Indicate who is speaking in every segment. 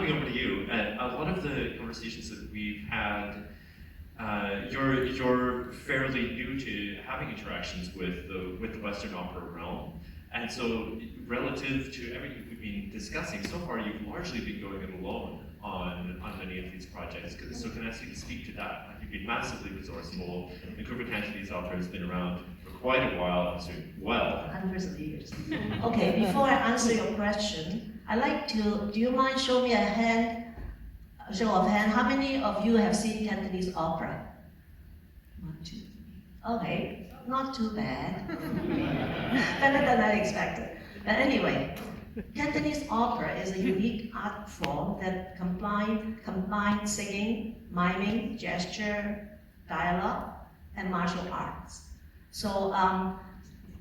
Speaker 1: coming over to you, a lot of the conversations that we've had, you're fairly new to having interactions with the Western opera realm, and so relative to everything we've been discussing so far, you've largely been going it alone on many of these projects. So can I ask you to speak to that? You've been massively resourceful. Vancouver Cantonese Opera has been around for quite a while, and doing well.
Speaker 2: Hundreds of years. Okay, before I answer your question, I'd like to, do you mind show me a show of hand, how many of you have seen Cantonese opera? 1, 2, 3. Okay, not too bad. Better than I expected. But anyway, Cantonese opera is a unique art form that combines singing, miming, gesture, dialogue, and martial arts. So,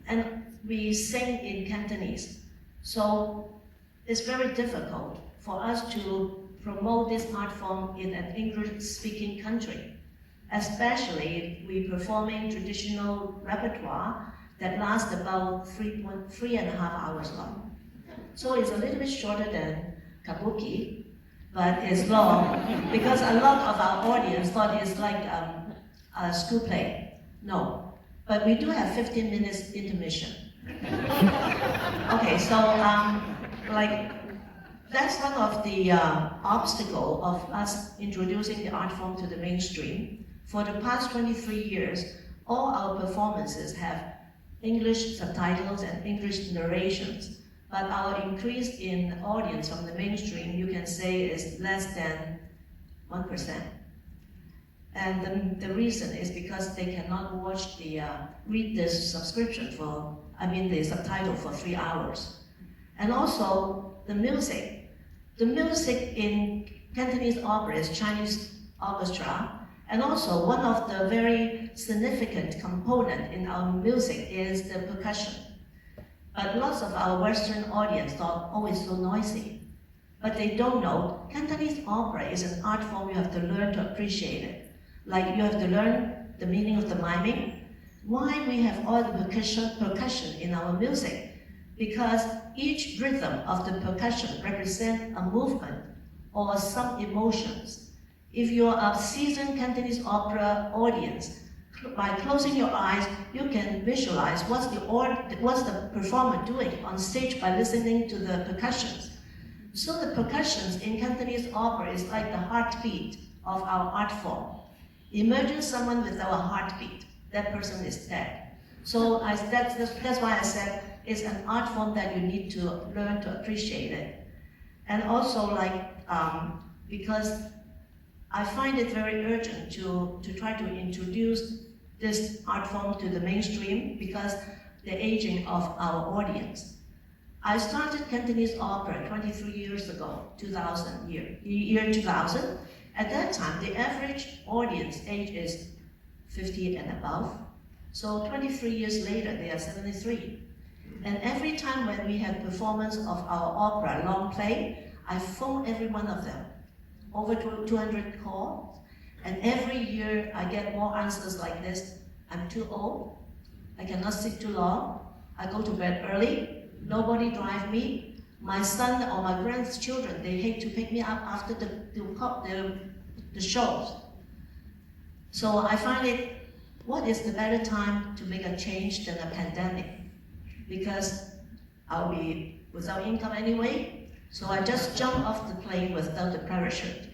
Speaker 2: and we sing in Cantonese. So it's very difficult for us to promote this art form in an English-speaking country, especially if we're performing traditional repertoire that lasts about 3.5 hours long. So it's a little bit shorter than kabuki, but it's long because a lot of our audience thought it's like a school play. No, but we do have 15 minutes intermission. Okay, so like that's one of the obstacles of us introducing the art form to the mainstream. For the past 23 years, all our performances have English subtitles and English narrations, but our increase in audience from the mainstream, you can say, is less than 1%. And the reason is because they cannot watch read this subscription the subtitle for 3 hours. And also the music. The music in Cantonese opera is Chinese orchestra, and also one of the very significant component in our music is the percussion. But lots of our Western audience thought, oh, it's so noisy. But they don't know, Cantonese opera is an art form you have to learn to appreciate it. Like you have to learn the meaning of the miming. Why we have all the percussion in our music? Because each rhythm of the percussion represents a movement or some emotions. If you're a seasoned Cantonese opera audience, by closing your eyes, you can visualize what's the performer doing on stage by listening to the percussions. So the percussions in Cantonese opera is like the heartbeat of our art form. Imagine someone without a heartbeat, that person is dead. So that's why I said it's an art form that you need to learn to appreciate it. And also because I find it very urgent to try to introduce this art form to the mainstream because the aging of our audience. I started Cantonese opera 23 years ago, 2000. At that time, the average audience age is 50 and above. So 23 years later, they are 73. And every time when we have performance of our opera long play, I phone every one of them. Over 200 calls, and every year I get more answers like this. I'm too old, I cannot sit too long, I go to bed early, nobody drive me, my son or my grandchildren, they hate to pick me up after the shows. So I find it, what is the better time to make a change than a pandemic? Because I'll be without income anyway, so I just jumped off the plane without the parachute.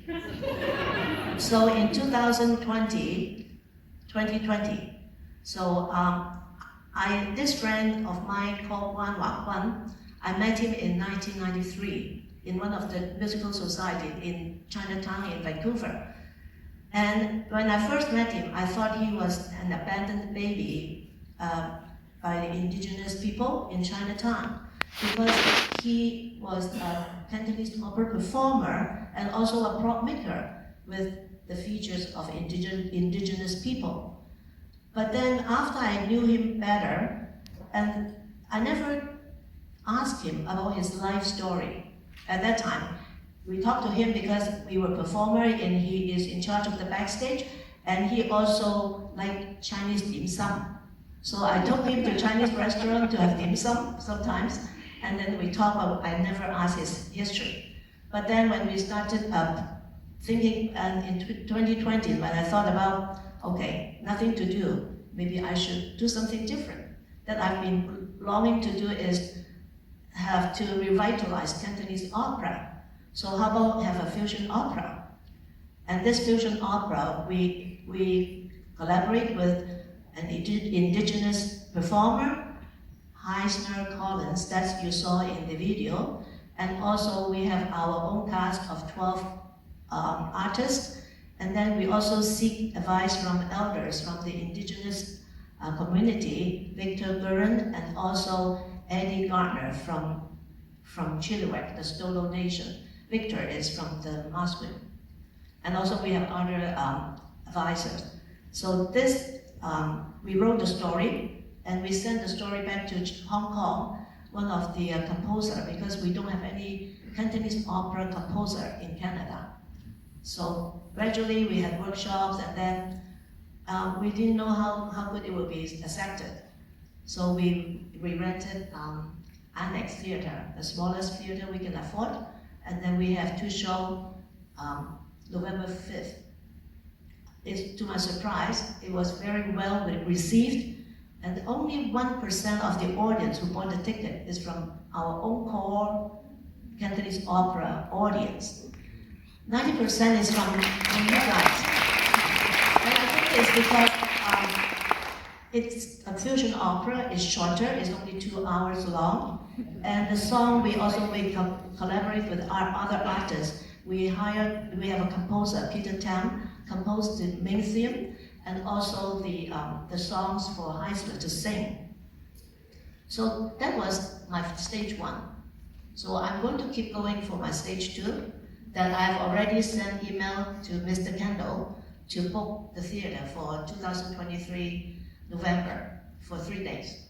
Speaker 2: So in 2020, so this friend of mine called Wan Wak Wan, I met him in 1993 in one of the musical societies in Chinatown in Vancouver. And when I first met him, I thought he was an abandoned baby by the indigenous people in Chinatown, because he was a Cantonese opera performer and also a prop maker with the features of indigenous people. But then after I knew him better, and I never asked him about his life story. At that time, we talked to him because we were performer and he is in charge of the backstage, and he also liked Chinese dim sum. So I took him to a Chinese restaurant to have dim sum sometimes, and then we talked about, I never asked his history. But then when we started thinking, and in 2020, when I thought about, okay, nothing to do, maybe I should do something different. That I've been longing to do is have to revitalize Cantonese opera. So how about have a fusion opera? And this fusion opera, we collaborate with an indigenous performer, Heisner Collins, that you saw in the video. And also we have our own cast of 12 artists. And then we also seek advice from elders from the indigenous community, Victor Gurin and also Eddie Gardner from Chilliwack, the Stolo Nation. Victor is from the Musqueam. And also we have other advisors. So this, we wrote the story and we sent the story back to Hong Kong, one of the composer, because we don't have any Cantonese opera composer in Canada. So gradually we had workshops and then we didn't know how good it would be accepted. So we rented Annex Theatre, the smallest theatre we can afford, and then we have 2 shows November 5th. To my surprise, it was very well received, and only 1% of the audience who bought the ticket is from our own core Cantonese opera audience. 90% is from you guys. And I think it's because it's a fusion opera, it's shorter, it's only 2 hours long. And the song, we collaborate with our other artists. We have a composer, Peter Tam, composed the main theme, and also the songs for Heisler to sing. So that was my stage 1. So I'm going to keep going for my stage 2, that I've already sent email to Mr. Kendall to book the theater for 2023 November for 3 days.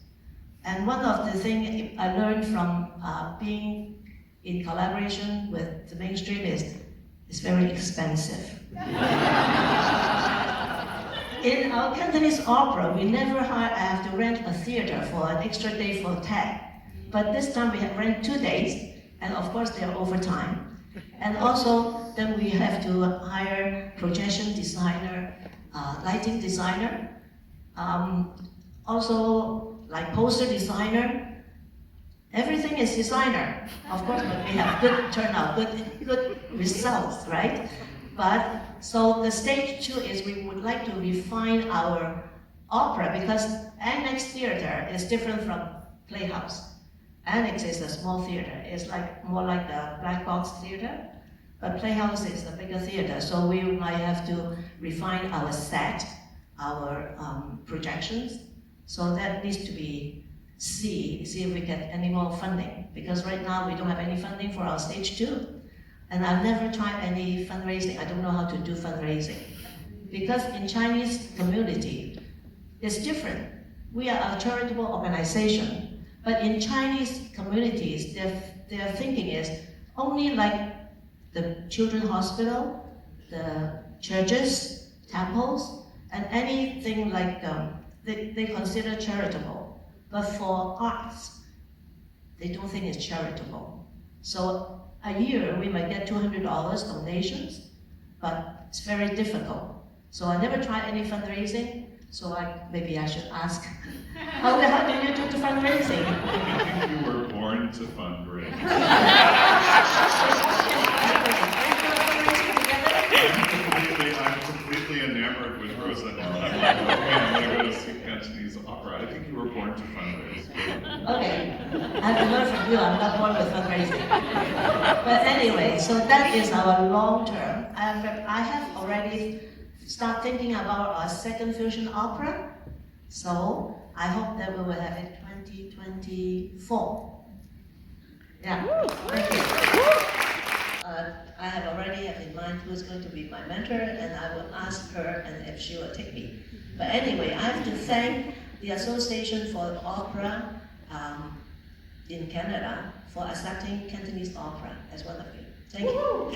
Speaker 2: And one of the things I learned from being in collaboration with the mainstream is it's very expensive. In our Cantonese opera, we never have to rent a theater for an extra day for tag. But this time we have rent 2 days, and of course they are overtime. And also then we have to hire projection designer, lighting designer, also like poster designer. Everything is designer, of course, but we have good turnout, good results, right? But so the stage 2 is we would like to refine our opera, because Annex Theatre is different from Playhouse. Annex is a small theatre. It's more like the black box theatre, but Playhouse is a bigger theatre. So we might have to refine our set, our projections. So that needs to be see if we get any more funding, because right now we don't have any funding for our stage 2. And I've never tried any fundraising. I don't know how to do fundraising. Because in Chinese community, it's different. We are a charitable organization, but in Chinese communities, their thinking is only like the children's hospital, the churches, temples, and anything like they consider charitable. But for arts, they don't think it's charitable. So a year we might get $200 donations, but it's very difficult. So I never tried any fundraising, so maybe I should ask, how do you do the fundraising?
Speaker 3: I think you were born to fundraise. I'm completely enamored with Rosa now. I'm going to go to see Cantonese opera. I think you were born to fundraise.
Speaker 2: Okay, I have to learn from you, I'm not born with fundraising. But anyway, so that is our long term. I have already started thinking about our second fusion opera. So I hope that we will have it 2024. Yeah, thank you. I have already have in mind who's going to be my mentor, and I will ask her and if she will take me. But anyway, I have to thank the Association for Opera in Canada for accepting Cantonese opera as one of you. Thank you.